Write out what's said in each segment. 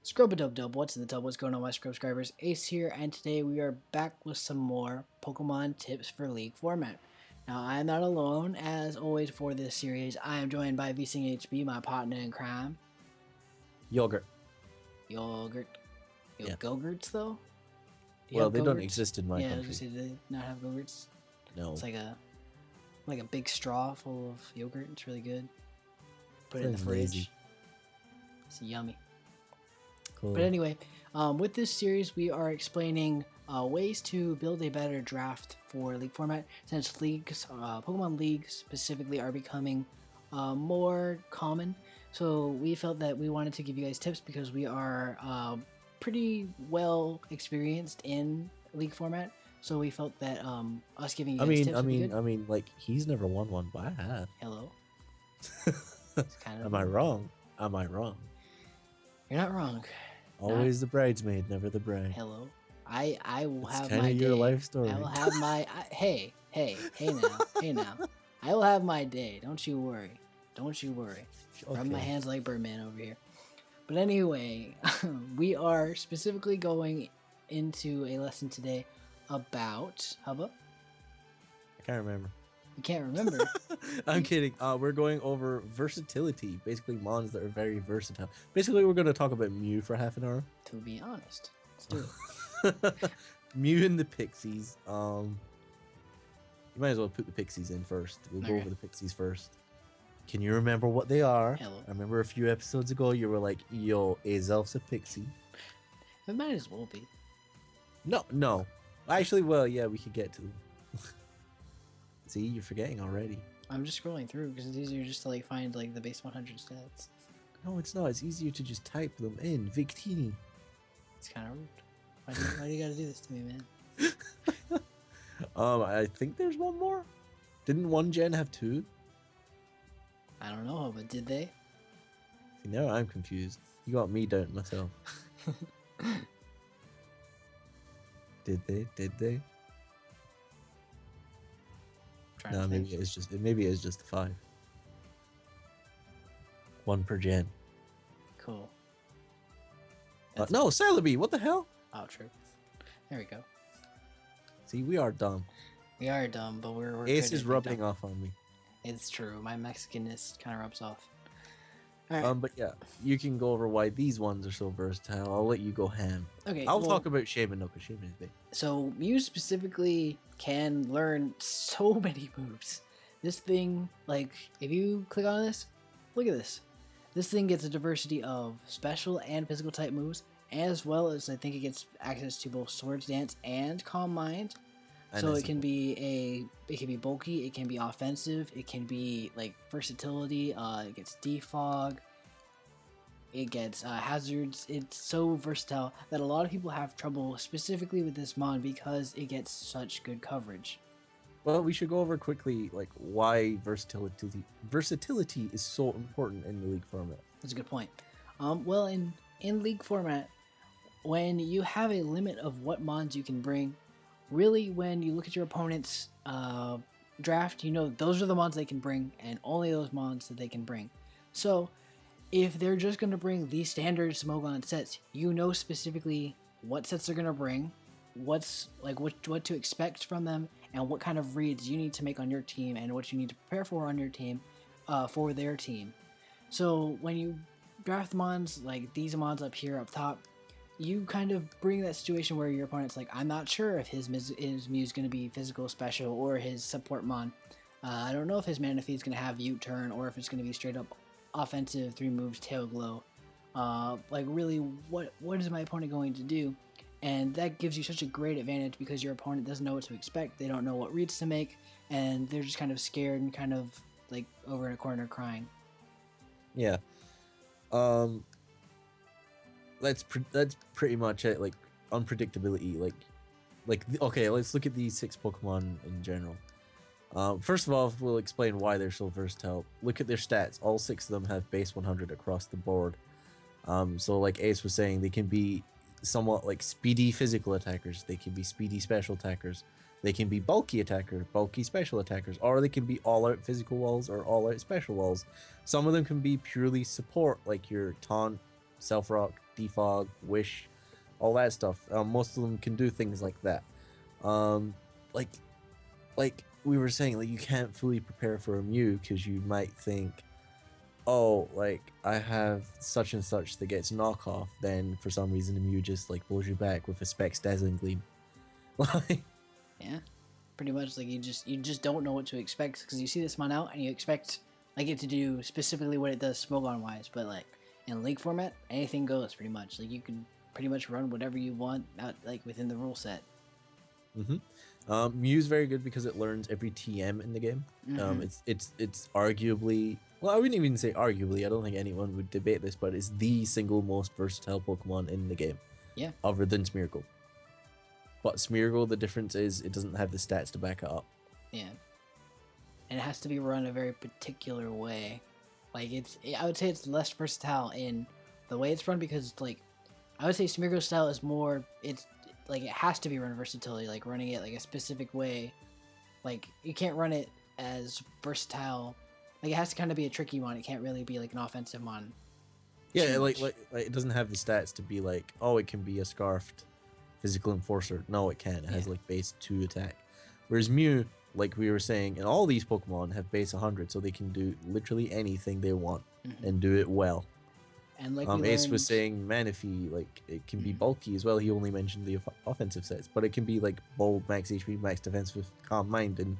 Scrub-a-dub-dub, what's in the tub? What's going on, my subscribers? Ace here, and today we are back with some more Pokemon tips for League format. Now, I am not alone, as always, for this series. I am joined by Vsing HB, my partner in crime. Yogurt. Yogurt. Yeah. Go-gurts, though? Well, they don't exist in my country. Yeah, I was going to say, do they not have Go-gurts? No. It's like a big straw full of yogurt. It's really good. Put it in the fridge. Lazy. It's yummy. Cool. But anyway, with this series, we are explaining ways to build a better draft for League format, since leagues, Pokemon leagues specifically, are becoming more common. So we felt that we wanted to give you guys tips because we are pretty well experienced in League format. So we felt that us giving you guys tips would be good. I mean, like, he's never won one, but I have. Hello. Am I wrong? Am I wrong? You're not wrong. Always the bridesmaid, never the bride. Hello. I will have my my day. Your life story. I will have my hey now. I will have my day. Don't you worry. Don't you worry. Okay. Rub my hands like Birdman over here. But anyway, we are specifically going into a lesson today about Hubba. I can't remember. You can't remember. I'm kidding. We're going over versatility, basically mons that are very versatile. Basically, we're going to talk about Mew for half an hour. To be honest, let's do it. Mew and the Pixies. You might as well put the Pixies in first. We'll go over the Pixies first. Can you remember what they are? Hello. I remember a few episodes ago you were like, yo, Azelf's a Pixie. It might as well be. No. Actually, well, yeah, we could get to them. See, you're forgetting already. I'm just scrolling through because it's easier just to like find like the base 100 stats. No, it's not. It's easier to just type them in. Victini. It's kind of rude. Why do you gotta do this to me, man? I think there's one more. Didn't one gen have two? I don't know, but did they? See, now I'm confused. You got me down myself. Did they? No, maybe it's just the 5. One per gen. Cool. No, Celebi, what the hell? Oh, true. There we go. See, we are dumb. We are dumb, but we're Ace is rubbing off on me. It's true. My Mexicanness kind of rubs off. All right. But yeah, you can go over why these ones are so versatile. I'll let you go ham. Okay. I'll talk about Shaman, because Shaman is big. So Mew specifically can learn so many moves. This thing, like, if you click on this, look at this. This thing gets a diversity of special and physical type moves, as well as I think it gets access to both Swords Dance and Calm Mind. So it can be bulky, it can be offensive, it can be like versatility, it gets defog, it gets hazards. It's so versatile that a lot of people have trouble specifically with this mon because it gets such good coverage. Well, we should go over quickly like why versatility is so important in the League format. That's a good point. Well, in League format, when you have a limit of what mons you can bring, really, when you look at your opponent's draft, you know those are the mons they can bring, and only those mons that they can bring. So, if they're just going to bring the standard Smogon sets, you know specifically what sets they're going to bring, what to expect from them, and what kind of reads you need to make on your team, and what you need to prepare for on your team, for their team. So, when you draft mons like these mons up here up top, you kind of bring that situation where your opponent's like, I'm not sure if his Mew is going to be physical special or his support mon. I don't know if his Manaphy is going to have U-turn or if it's going to be straight up offensive 3 moves tail glow. Like really, what is my opponent going to do? And that gives you such a great advantage because your opponent doesn't know what to expect. They don't know what reads to make, and they're just kind of scared and kind of like over in a corner crying. Yeah. That's pretty much it. Like unpredictability. Okay, let's look at these 6 Pokemon in general. First of all, we'll explain why they're so versatile. Look at their stats. All 6 of them have base 100 across the board. So like Ace was saying, they can be somewhat like speedy physical attackers. They can be speedy special attackers. They can be bulky attacker, bulky special attackers, or they can be all-out physical walls or all-out special walls. Some of them can be purely support, like your taunt, self-rock, defog, wish, all that stuff. Most of them can do things like that. Like we were saying, like you can't fully prepare for a Mew because you might think, oh, like I have such and such that gets knockoff. Then for some reason the Mew just like blows you back with a Specs Dazzling Gleam. Like, Yeah, pretty much. Like you just don't know what to expect because you see this mon out and you expect like it to do specifically what it does Smogon wise, but like in League format, anything goes pretty much. Like you can pretty much run whatever you want out like within the rule set. Mew's very good because it learns every TM in the game. It's arguably, well, I wouldn't even say arguably. I don't think anyone would debate this, but it's the single most versatile Pokemon in the game. Yeah. Other than Smeargle. But Smeargle, the difference is it doesn't have the stats to back it up. Yeah. And it has to be run a very particular way. Like I would say it's less versatile in the way it's run because like I would say Smeargle's style is more, it's like it has to be run versatility, like running it like a specific way. Like you can't run it as versatile. Like it has to kind of be a tricky mon. It can't really be like an offensive mon. Yeah, like it doesn't have the stats to be like, oh, it can be a scarfed physical enforcer. No, it can't. It has like base 2 attack. Whereas Mew, like we were saying, and all these Pokemon have base 100, so they can do literally anything they want and do it well. And like Ace was saying, Manaphy, like it can be bulky as well. He only mentioned the offensive sets, but it can be like bold, max HP, max defense with calm mind and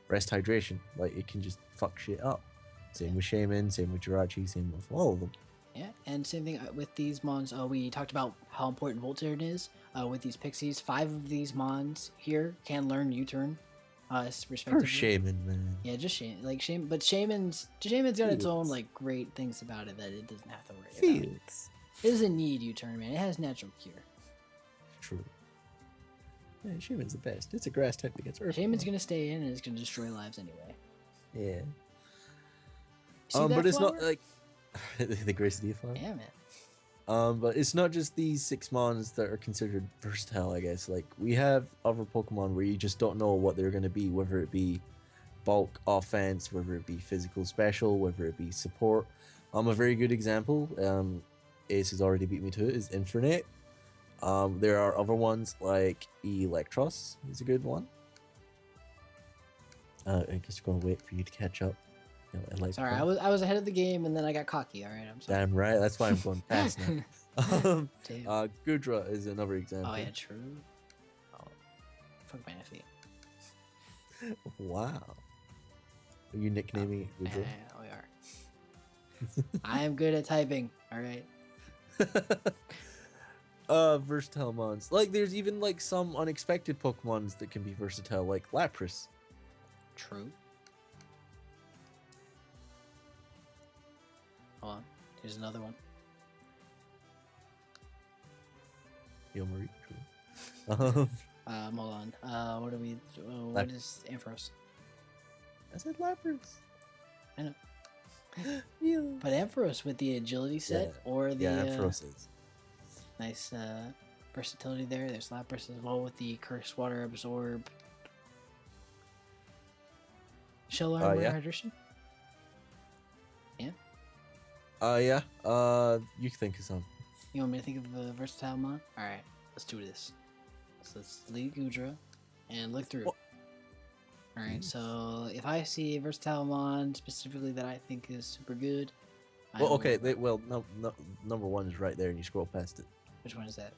rest hydration. Like it can just fuck shit up. Same with Shaman, same with Jirachi, same with all of them. Yeah, and same thing with these mons. We talked about how important Volturn is with these Pixies. 5 of these mons here can learn U-turn, respectively. For Shaman, man. Yeah, just Shaman. Like Shaman, but Shaman's got its own like great things about it that it doesn't have to worry about. It doesn't need U-turn, man. It has natural cure. True. Man, Shaman's the best. It's a grass type that gets Earth. Shaman's gonna stay in and it's gonna destroy lives anyway. Yeah. But it's not like the Gracie flower. Yeah, man. But it's not just these 6 mons that are considered versatile, I guess. Like, we have other Pokemon where you just don't know what they're going to be, whether it be bulk offense, whether it be physical special, whether it be support. A very good example, Ace has already beat me to it, is Infernape. There are other ones like Electros is a good one. I guess I'm going to wait for you to catch up. Sorry, I was ahead of the game and then I got cocky. All right, I'm sorry. Damn right, that's why I'm going fast now. Gudra is another example. Oh yeah, true. Oh, fuck Manaphy. Wow. Are you nicknaming it Gudra? Yeah, we are. I am good at typing. All right. Versatile mons. Like, there's even like some unexpected Pokemons that can be versatile, like Lapras. True. Hold on. Here's another one. Yo, Marie. True. Hold on. What are we? What is Ampharos? I said Lapras. I know. Yeah. But Ampharos with the agility set or the Ampharos is nice versatility there. There's Lapras as well with the Curse Water Absorb. Shell Armor Hydration. Yeah. You can think of some. You want me to think of a versatile mon? Alright, let's do this. So let's leave Gudra and look through. Alright, so if I see a versatile mon specifically that I think is super good. Okay, number 1 is right there and you scroll past it. Which one is that?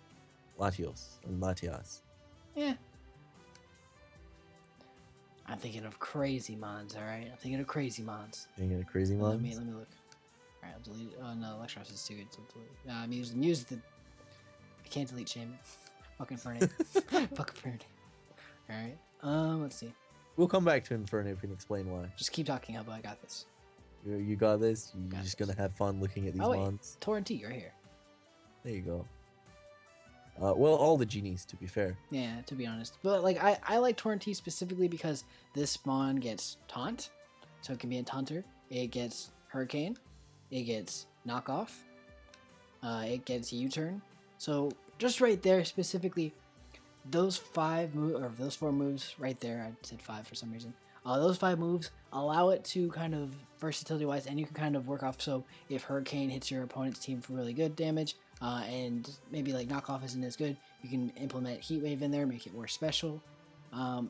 Latios and Latias. Yeah. I'm thinking of crazy mons, alright? I'm thinking of crazy mons. Thinking of crazy mons? Let me look. Alright, I'll delete. Oh no, Electros is too good to delete. I'm using the. I can't delete Shaman. Fucking Fernape. Fucking Fernape. Alright. Let's see. We'll come back to Infernape and explain why. Just keep talking. How about I got this? You got this? You're just gonna have fun looking at these mons? Torrent right here. There you go. Well, all the genies, to be fair. Yeah, to be honest. But like, I like Torrent specifically because this mon gets Taunt. So it can be a Taunter. It gets Hurricane. It gets Knockoff. It gets U-Turn. So just right there specifically, those 4 moves right there. I said 5 for some reason. Those 5 moves allow it to kind of versatility wise, and you can kind of work off. So if Hurricane hits your opponent's team for really good damage, and maybe like knockoff isn't as good, you can implement Heat Wave in there, make it more special.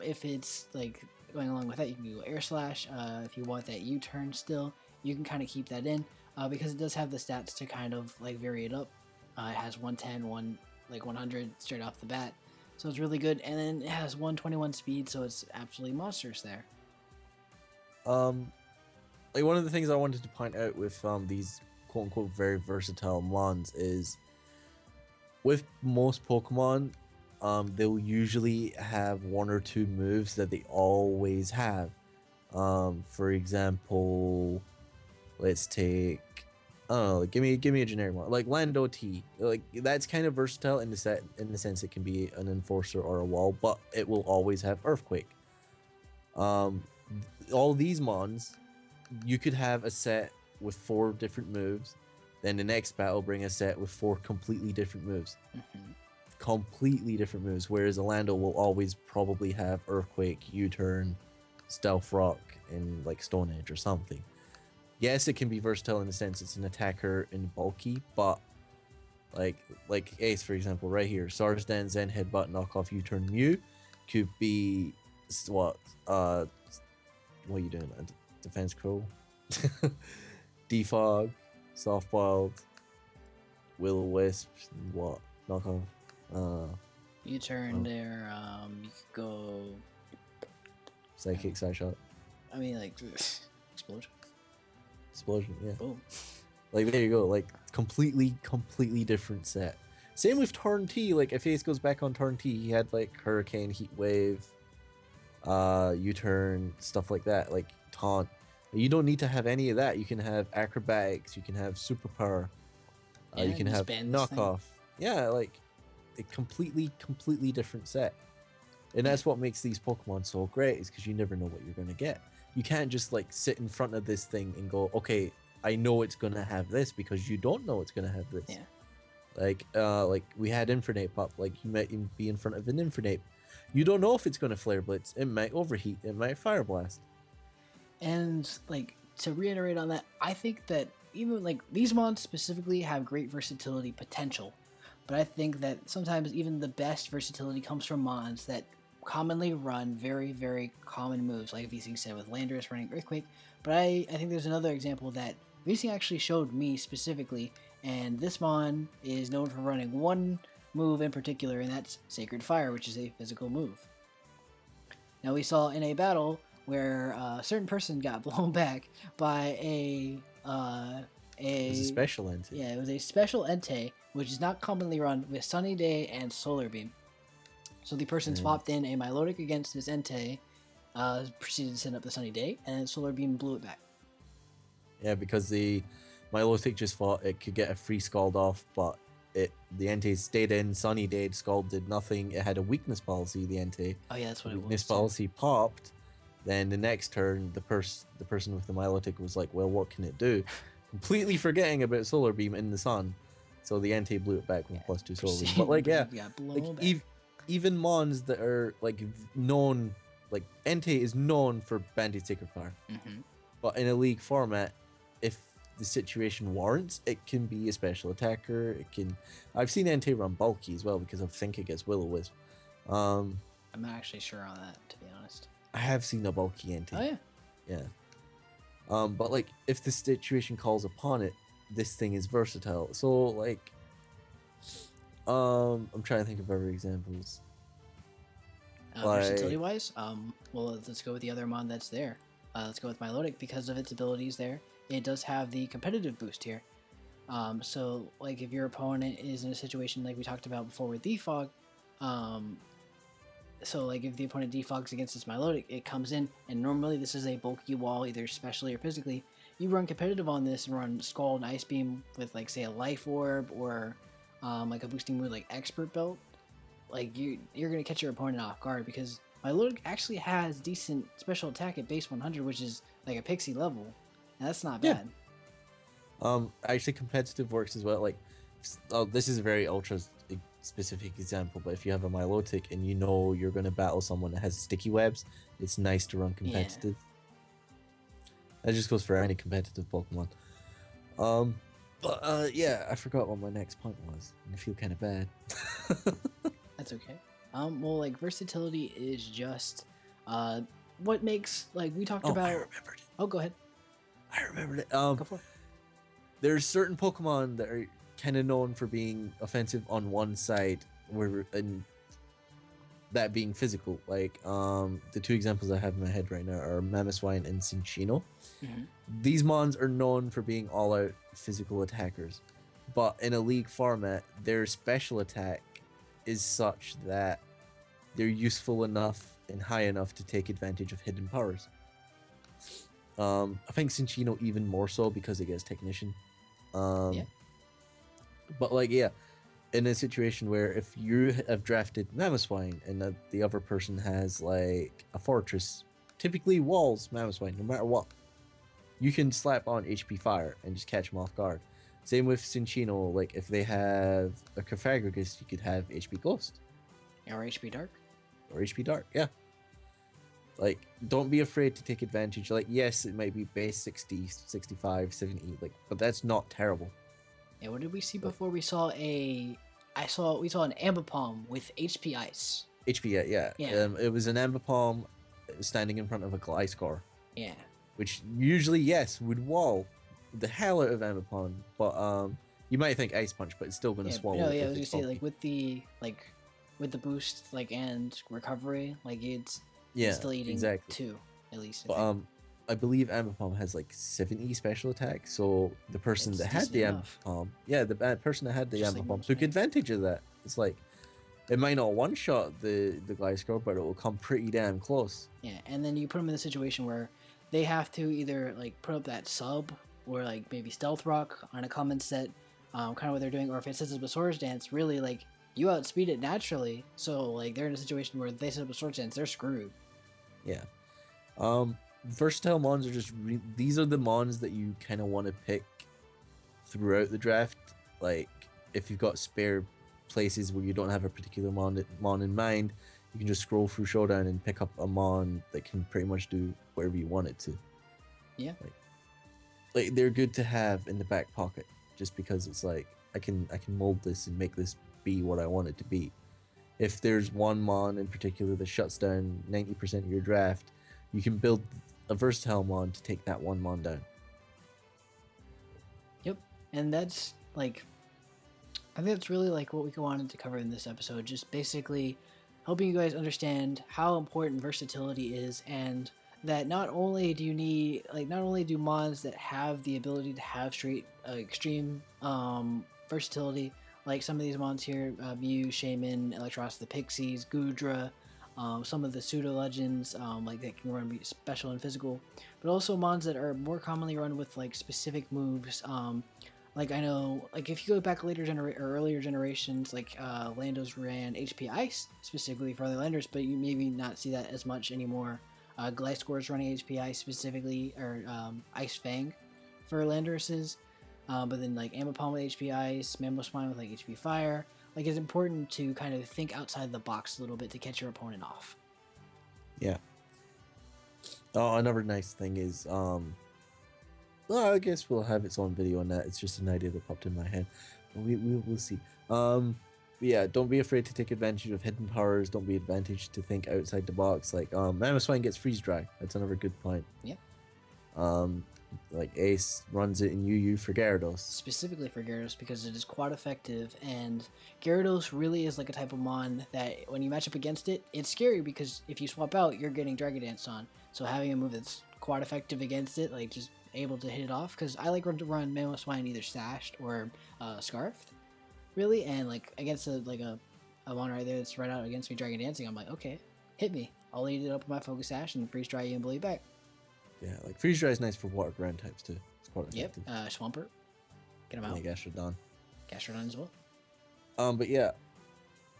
If it's like going along with that, you can go Air Slash. If you want that U-turn still, you can kind of keep that in because it does have the stats to kind of like vary it up. It has 110, 100 straight off the bat, so it's really good. And then it has 121 speed, so it's absolutely monstrous there. Like one of the things I wanted to point out with these quote unquote very versatile mons is with most Pokemon, they'll usually have one or two moves that they always have. For example, let's take give me a generic one like Lando T. Like that's kind of versatile in the sense it can be an enforcer or a wall, but it will always have Earthquake. All these mons, you could have a set with 4 different moves, then the next battle bring a set with 4 completely different moves. Completely different moves, whereas a Lando will always probably have Earthquake, U-turn, Stealth Rock, and like Stone Edge or something. Yes, it can be versatile in the sense it's an attacker and bulky, but like Ace, for example, right here, Sarsdan, Zen, Headbutt, Knockoff, U-turn, Mew could be what are you doing? Defense Crow, Defog, Softballed, Will-O-Wisp, what? Knockoff. You turn there. You could go Psychic, Side Shot. I mean, like explosion. Yeah. Boom. Like there you go. Like completely different set. Same with Turn T. Like if Ace goes back on Turn T, he had like Hurricane, Heat Wave, U-turn, stuff like that. Like Taunt. You don't need to have any of that. You can have Acrobatics. You can have Superpower. You can have Knockoff. Yeah, like a completely different set. And that's what makes these Pokemon so great, is because you never know what you're going to get. You can't just like sit in front of this thing and go, okay, I know it's going to have this, because you don't know it's going to have this. Yeah. Like we had Infernape up, like you might be in front of an Infernape. You don't know if it's going to Flare Blitz. It might Overheat. It might Fire Blast. And like to reiterate on that, I think that even like these mons specifically have great versatility potential, but I think that sometimes even the best versatility comes from mons that commonly run very, very common moves, like Vsing said with Landorus running Earthquake. But I think there's another example that Vsing actually showed me specifically, and this mon is known for running one move in particular, and that's Sacred Fire, which is a physical move. Now we saw in a battle where a certain person got blown back by it was a special Entei. Yeah, it was a special Entei, which is not commonly run with Sunny Day and Solar Beam. So the person swapped in a Milotic against this Entei, proceeded to send up the Sunny Day, and Solar Beam blew it back. Yeah, because the Milotic just thought it could get a free Scald off, but the Entei stayed in. Sunny Day, Scald did nothing. It had a weakness policy, the Entei. Oh yeah, that's what it was. Weakness policy popped. Then the next turn, the person with the Milotic was like, well, what can it do? Completely forgetting about Solar Beam in the sun. So the Entei blew it back with +2 Solar Beam. But like, yeah, like even mons that are like known, like Entei is known for Band-Aid Sacred Fire. But in a league format, if the situation warrants, it can be a special attacker. It can. I've seen Entei run bulky as well, because I think it gets Will-O-Wisp. I'm not actually sure on that, to be honest. I have seen a bulky Entei. Oh yeah. Yeah. But like, if the situation calls upon it, this thing is versatile. So like, I'm trying to think of other examples. Versatility wise, well, let's go with the other mon that's there. Let's go with Milotic, because of its abilities there. It does have the competitive boost here. So like if your opponent is in a situation like we talked about before with Defog, so like if the opponent defogs against this Milotic, it comes in, and normally this is a bulky wall, either specially or physically. You run competitive on this and run Scald and Ice Beam with like say a Life Orb or like a boosting move like Expert Belt. Like you're gonna catch your opponent off guard, because Milotic actually has decent special attack at base 100, which is like a Pixie level, and that's not bad. Actually competitive works as well. Like, this is a very ultra specific example, but if you have a Milotic and you know you're going to battle someone that has sticky webs, it's nice to run competitive. That just goes for any competitive Pokemon. But yeah, I forgot what my next point was, and I feel kind of bad. That's okay. Well, like versatility is just what makes like we talked Oh, about. I remembered it. Oh, go ahead. I remembered it. Go for it. There's certain Pokemon that are kind of known for being offensive on one side, and that being physical. Like the two examples I have in my head right now are Mamoswine and Cinccino. Mm-hmm. These mons are known for being all-out physical attackers, but in a league format, their special attack is such that they're useful enough and high enough to take advantage of hidden powers. I think Cinccino even more so because it gets Technician. Yeah. But like, yeah, in a situation where if you have drafted Mamoswine and the other person has like a Fortress, typically walls Mamoswine, no matter what, you can slap on HP Fire and just catch them off guard. Same with Cinccino, like if they have a Cofagrigus, you could have HP Ghost. Or HP Dark. Or HP Dark, yeah. Like, don't be afraid to take advantage. Like, yes, it might be base 60, 65, 70, like, but that's not terrible. Yeah, what did we see before? We saw an Ambipom with HP Ice. HP, yeah. It was an Ambipom standing in front of a Gliscor. Yeah. Which usually, yes, would wall the hell out of Ambipom, but you might think Ice Punch, but it's still going to swallow. No, yeah, I was gonna say like with the boost and recovery, like it's still eating exactly. 2 at least. But I believe Ambipom has like 70 special attack, so the person that had the Ambipom, the person that had the Ambipom took advantage of that. It's like it might not one shot the Gliscor, but it will come pretty damn close. Yeah, and then you put them in a situation where they have to either like put up that sub or like maybe Stealth Rock on a common set, kind of what they're doing, or if it sets up a Swords Dance, really like you outspeed it naturally. So like they're in a situation where they set up a Swords Dance, they're screwed. Yeah. Versatile mons are just these are the mons that you kind of want to pick throughout the draft. Like if you've got spare places where you don't have a particular mon in mind, you can just scroll through Showdown and pick up a mon that can pretty much do whatever you want it to. Yeah. Like they're good to have in the back pocket, just because it's like I can mold this and make this be what I want it to be. If there's one mon in particular that shuts down 90% of your draft, you can build a versatile mon to take that one mon down. Yep, and that's like, I think that's really like what we wanted to cover in this episode. Just basically helping you guys understand how important versatility is, and that not only do mons that have the ability to have straight extreme versatility, like some of these mons here, Mew, Shaman, Electros, the Pixies, Goodra, some of the pseudo legends, like that can run special and physical, but also mons that are more commonly run with like specific moves. Like I know, like if you go back earlier generations, like Landos ran HP Ice specifically for other landers, but you maybe not see that as much anymore. Gliscor is running HP Ice specifically, or Ice Fang for Landorses. But then like Ambipom with HP Ice, Mamoswine with like HP Fire. Like it's important to kind of think outside the box a little bit to catch your opponent off. Yeah. Oh, another nice thing is, well, I guess we'll have its own video on that. It's just an idea that popped in my head. We'll see. Yeah, don't be afraid to take advantage of hidden powers. Don't be advantage to think outside the box. Like Mamoswine gets freeze dry. That's another good point. Yeah. Like Ace runs it in UU for Gyarados. Specifically for Gyarados because it is quad effective, and Gyarados really is like a type of mon that when you match up against it, it's scary because if you swap out, you're getting Dragon Dance on. So having a move that's quad effective against it, like just able to hit it off, because I like to run Mamoswine either stashed or scarfed, really, and like against a mon right there that's right out against me Dragon Dancing, I'm like, okay, hit me. I'll eat it up with my Focus Sash and freeze dry you and blow you back. Yeah, like freeze dry is nice for water ground types too. It's quite effective. Yep, Swampert. Get him out. Yeah, Gastrodon. Gastrodon as well. But yeah,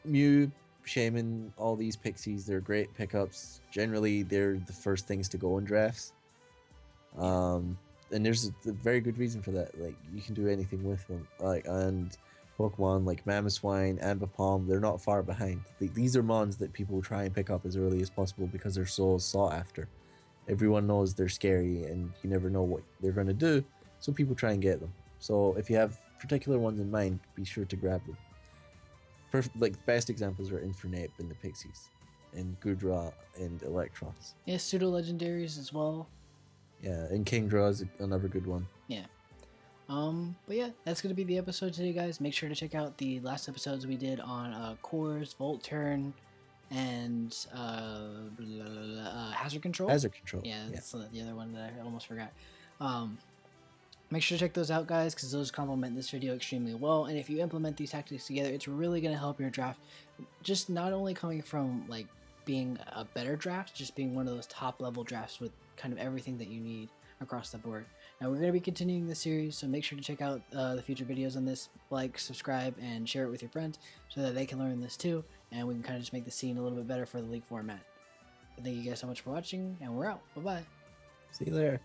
Mew, Shaman, all these pixies, they're great pickups. Generally, they're the first things to go in drafts. And there's a very good reason for that. Like you can do anything with them. Like and Pokemon like Mamoswine, Ambipom, they're not far behind. These are mons that people try and pick up as early as possible because they're so sought after. Everyone knows they're scary and you never know what they're going to do, so people try and get them. So if you have particular ones in mind, be sure to grab them. Best examples are Infernape and the Pixies, and Goodra and Electros. Yeah, pseudo legendaries as well. Yeah, and Kingdra is another good one. Yeah. But yeah, that's gonna be the episode today, guys. Make sure to check out the last episodes we did on Cores, Volturn, and Hazard Control. Hazard Control. Yeah, that's the other one that I almost forgot. Make sure to check those out, guys, because those complement this video extremely well. And if you implement these tactics together, it's really going to help your draft. Just not only coming from like being a better draft, just being one of those top level drafts with kind of everything that you need across the board. Now we're going to be continuing the series, so make sure to check out the future videos on this. Like, subscribe, and share it with your friends so that they can learn this too, and we can kind of just make the scene a little bit better for the league format. Thank you guys so much for watching, and we're out. Bye bye. See you there.